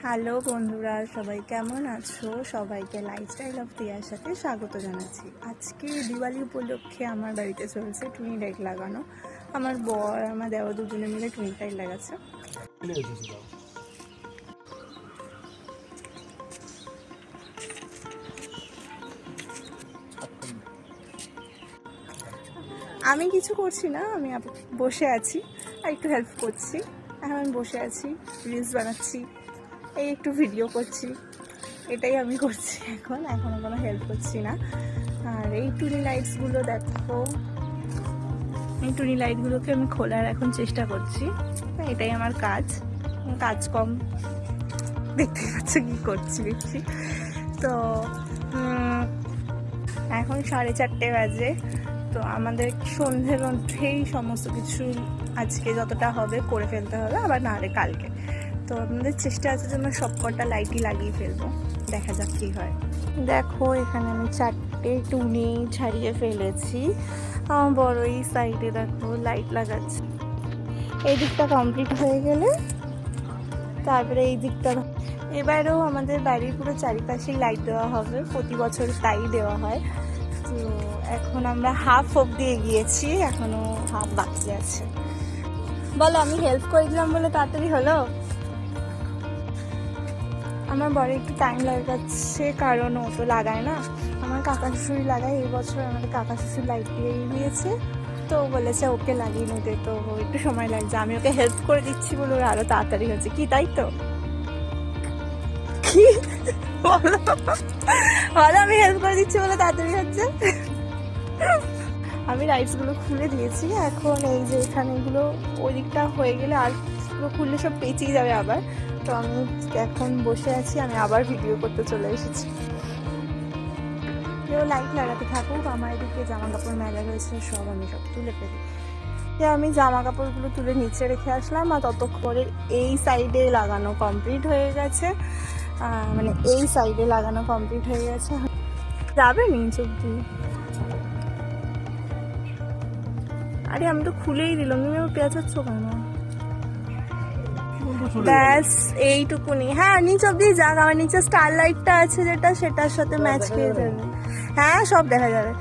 Hello বন্ধুরা, সবাই কেমন আছো? সবাইকে লাইফস্টাইল অফ দিয়ার সাথে স্বাগত জানাচ্ছি। আজকে দিওয়ালি উপলক্ষে আমার বাড়িতে চলছে টুনি লাইট লাগানো। আমার বর আমার দেওয়া দুজনে মিলে টুনি লাইট লাগাচ্ছে। আমি কিছু করছি না, আমি বসে আছি আর একটু হেল্প করছি। এখন বসে আছি, রিলস বানাচ্ছি, এই একটু ভিডিও করছি, এটাই আমি করছি। এখনও কোনো হেল্প করছি না। আর এই টুনি লাইটসগুলো দেখো, এই টুনি লাইটগুলোকে আমি খোলার এখন চেষ্টা করছি। এটাই আমার কাজ কম, দেখতে পাচ্ছ কি করছি দেখছি। তো এখন 4:30 বাজে। তো আমাদের সন্ধ্যের মধ্যেই সমস্ত কিছু আজকে যতটা হবে করে ফেলতে হবে, আবার নাহলে কালকে। তো আমাদের চেষ্টা আছে জন্য সব কটা লাইটই লাগিয়ে ফেলবো, দেখা যাক কী হয়। দেখো এখানে আমি 4টে টুনি ছাড়িয়ে ফেলেছি। আমার বড় এই সাইডে দেখো লাইট লাগাচ্ছে। এই দিকটা কমপ্লিট হয়ে গেলে তারপরে এই দিকটা। এবারেও আমাদের বাড়ির পুরো চারিপাশেই লাইট দেওয়া হবে, প্রতি বছর তাই দেওয়া হয়। তো এখন আমরা হাফ অবধি এগিয়েছি, এখনো হাফ বাকি আছে। বলো, আমি হেল্প করে দিলাম বলে তাড়াতাড়ি হলো? আমার বড় একটু টাইম লাগাচ্ছে, কারণ ও তো লাগায় না, আমার কাকা শ্বশুরি লাগায়। এই বছর আমাদের কাকা শ্বশুর লাইট দিয়ে দিয়েছে, তো বলেছে ওকে লাগিয়ে নিতে, তো একটু সময় লাগছে। আমি ওকে হেল্প করে দিচ্ছি বলে ওর আরো তাড়াতাড়ি হচ্ছে। কি তাই তো? কি বলো, আমি হেল্প করে দিচ্ছি বলে তাড়াতাড়ি হচ্ছে। আমি লাইটসগুলো খুলে দিয়েছি, এখন এই যে এখানে এগুলো ওই দিকটা হয়ে গেলে আর পুরো খুললে সব পেঁচিয়ে যাবে আবার। তো আমি এখন বসে আছি, আমি আবার ভিডিও করতে চলে এসেছি। কেউ লাইট লাগাতে থাকুক, আমার এদিকে জামা কাপড় মেলা রয়েছে, আমি সব তুলে ফেলি। আমি জামা কাপড়গুলো তুলে নিচে রেখে আসলাম, আর ততক্ষণে এই সাইডে লাগানো কমপ্লিট হয়ে গেছে। মানে এই সাইডে লাগানো কমপ্লিট হয়ে গেছে। যাবে নিচে অব্দি? আরে আমি তো খুলেই দিলাম, তুমি আমার পেঁচাচ্ছ কেন? ব্যাস এইটুকুনি। হ্যাঁ, নিচ অব্দি যাক, আমার নিচে স্টার লাইটটা আছে যেটা, সেটার সাথে ম্যাচ খেয়ে যাবে। হ্যাঁ, সব দেখা যাবে।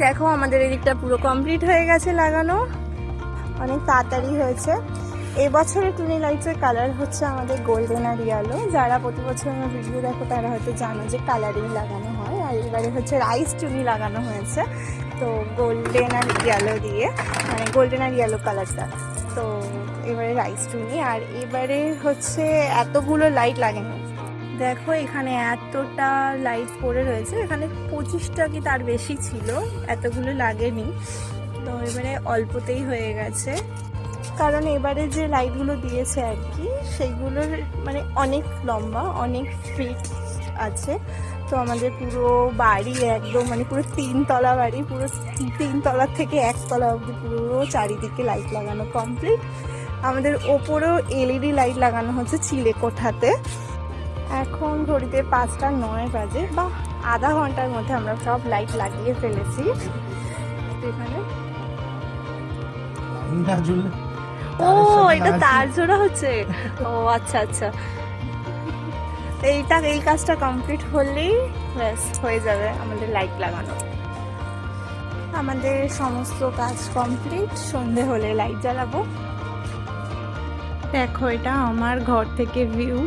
দেখো আমাদের এদিকটা পুরো কমপ্লিট হয়ে গেছে লাগানো, অনেক তাড়াতাড়ি হয়েছে। এবছরের টুনি লাইটসের কালার হচ্ছে আমাদের গোল্ডেন আর ইয়েলো। যারা প্রতি বছর আমার ভিডিও দেখো তারা হয়তো জানো যে কালারিং লাগানো হয়, আর এবারে হচ্ছে রাইস টুনি লাগানো হয়েছে। তো গোল্ডেন আর ইয়েলো দিয়ে, মানে গোল্ডেন আর ইয়েলো কালারটা। তো এবারে রাইস টুনি, আর এবারে হচ্ছে এতগুলো লাইট লাগানো। দেখো এখানে এতটা লাইট পড়ে রয়েছে, এখানে 25টা কি তার বেশি ছিল, এতগুলো লাগেনি। তো এবারে অল্পতেই হয়ে গেছে, কারণ এবারে যে লাইটগুলো দিয়েছে আর কি, সেইগুলোর মানে অনেক লম্বা, অনেক ফিট আছে। তো আমাদের পুরো বাড়ি একদম মানে পুরো 3তলা বাড়ি, পুরো 3তলার থেকে 1তলা অবধি পুরো চারিদিকে লাইট লাগানো কমপ্লিট। আমাদের ওপরেও এলইডি লাইট লাগানো হচ্ছে চিলে কোঠাতে। এখন ঘড়িতে 5:09 বাজে, বা আধা ঘন্টার মধ্যে আমরা সব লাইট লাগিয়ে ফেলেছি। এখানে ও এটা তার জোড়া হচ্ছে। ও আচ্ছা আচ্ছা, এই কাজটা কমপ্লিট হলেই ব্যাস হয়ে যাবে আমাদের লাইট লাগানো। আমাদের সমস্ত কাজ কমপ্লিট, সন্ধে হলে লাইট জ্বালাবো। দেখো এটা আমার ঘর থেকে ভিউ।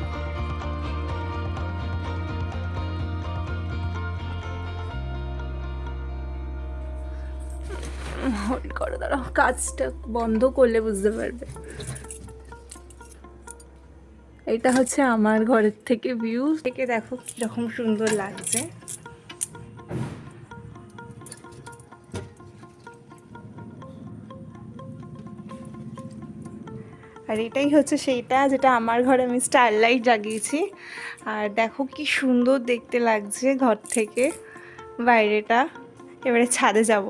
হোল্ড করো, দাঁড়াও, কাজটা বন্ধ করলে বুঝতে পারবে। এটা হচ্ছে আমার ঘরের থেকে ভিউ, থেকে দেখো কিরকম সুন্দর লাগছে। আর এটাই হচ্ছে সেইটা যেটা আমার ঘরে আমি স্টার লাইট জাগিয়েছি। আর দেখো কি সুন্দর দেখতে লাগছে ঘর থেকে বাইরেটা। এবারে ছাদে যাব,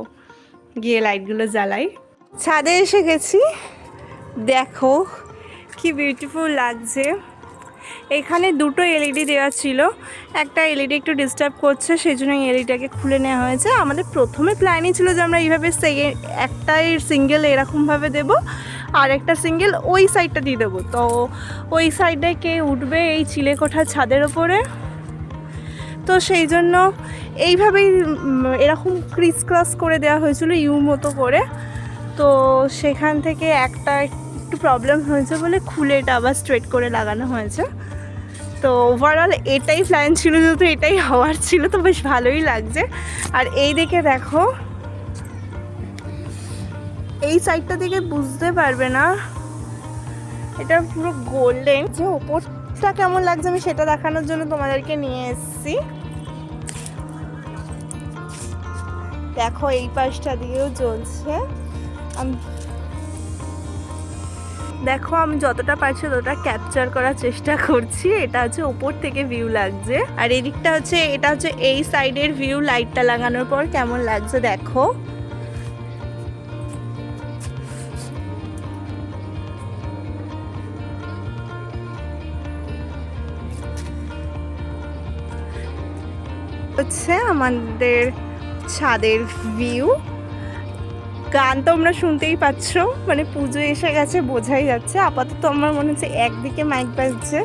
গিয়ে লাইটগুলো জ্বালাই। ছাদে এসে গেছি, দেখো কি বিউটিফুল লাগছে। এখানে দুটো এলইডি দেওয়া ছিল, একটা এলইডি একটু ডিস্টার্ব করছে, সেই জন্য এলইডিটাকে খুলে নেওয়া হয়েছে। আমাদের প্রথমে প্ল্যানই ছিল যে আমরা এইভাবে একটাই সিঙ্গেল এরকমভাবে দেব, আর একটা সিঙ্গেল ওই সাইডটা দিয়ে দেবো। তো ওই সাইডে কে উঠবে এই চিলেকোঠার ছাদের ওপরে? তো সেই জন্য এইভাবেই এরকম ক্রিস ক্রস করে দেওয়া হয়েছিল ইউ মতো করে। তো সেখান থেকে একটা একটু প্রবলেম হয়েছে বলে খুলে এটা আবার স্ট্রেট করে লাগানো হয়েছে। তো ওভারঅল এটাই প্ল্যান ছিল, যেহেতু এটাই হওয়ার ছিল, তো বেশ ভালোই লাগছে। আর এই দিকে দেখো, এই সাইডটা থেকে বুঝতে পারবে না, এটা পুরো গোল্ডেন। যে ওপরটা কেমন লাগছে আমি সেটা দেখানোর জন্য তোমাদেরকে নিয়ে এসেছি। দেখো এই পাশটা দিয়েও জ্বলছে। দেখো আমি যতটা পারছি ততটা ক্যাপচার করার চেষ্টা করছি। এটা হচ্ছে ওপর থেকে ভিউ লাগছে, আর এদিকটা হচ্ছে, এটা হচ্ছে এই সাইডের ভিউ লাইটটা লাগানোর পর কেমন লাগছে দেখো। হচ্ছে আমাদের ছাদের ভিউ। গান তোমরা শুনতেই পাচ্ছ, মানে পুজো এসে গেছে বোঝাই যাচ্ছে। আপাতত আমার মনে হচ্ছে একদিকে মাইক বাজছে,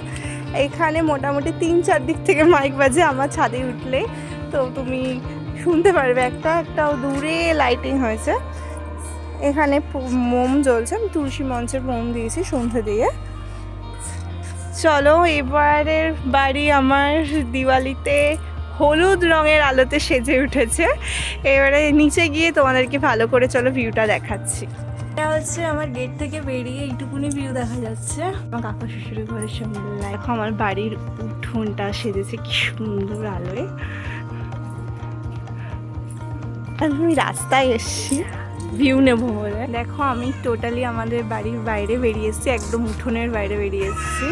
এখানে মোটামুটি 3-4 দিক থেকে মাইক বাজে আমার ছাদে উঠলে, তো তুমি শুনতে পারবে। একটা দূরে লাইটিং হয়েছে, এখানে মোম জ্বলছে, আমি তুলসী মঞ্চের মোম দিয়েছি সন্ধ্যে দিয়ে। চলো এবারের বাড়ি আমার দিওয়ালিতে হলুদ রঙের আলোতে সেজে উঠেছে। এবারে নিচে গিয়ে তোমাদেরকে ভালো করে চলো ভিউটা দেখাচ্ছি। এটা হচ্ছে আমার গেট থেকে বেরিয়ে এইটুকুনি ভিউ দেখা যাচ্ছে আমার কাকা শ্বশুরের ঘরের সঙ্গে। দেখো আমার বাড়ির উঠোনটা সেজেছে কি সুন্দর আলোয়। আমি রাস্তায় এসছি ভিউ নেবো বলে। দেখো আমি টোটালি আমাদের বাড়ির বাইরে বেরিয়ে এসেছি, একদম উঠোনের বাইরে বেরিয়ে এসেছি।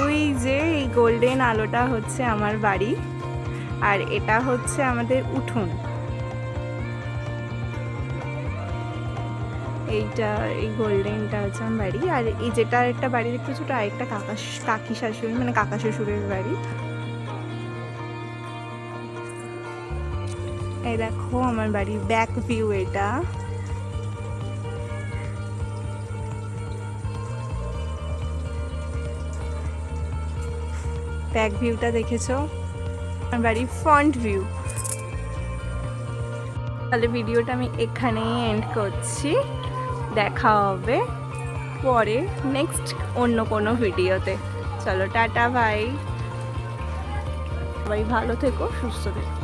ওই যে এই গোল্ডেন আলোটা হচ্ছে আমার বাড়ি, আর এটা হচ্ছে আমাদের উঠোন। এইটা এই গোল্ডেনটা হচ্ছে আমার বাড়ি, আর এই যেটা একটা বাড়ি দেখতে ছোটো আরেকটা কাকি শাশুড়ি, মানে কাকা শ্বশুরের বাড়ি। এই দেখো আমার বাড়ির ব্যাক ভিউ এটা। ব্যাক ভিউটা দেখেছো, আমার বাড়ির ফ্রন্ট ভিউ। তাহলে ভিডিওটা আমি এখানেই এন্ড করছি, দেখা হবে পরে নেক্সট অন্য কোনো ভিডিওতে। চলো টাটা, বাই, সবাই ভালো থেকো, সুস্থ থেকো।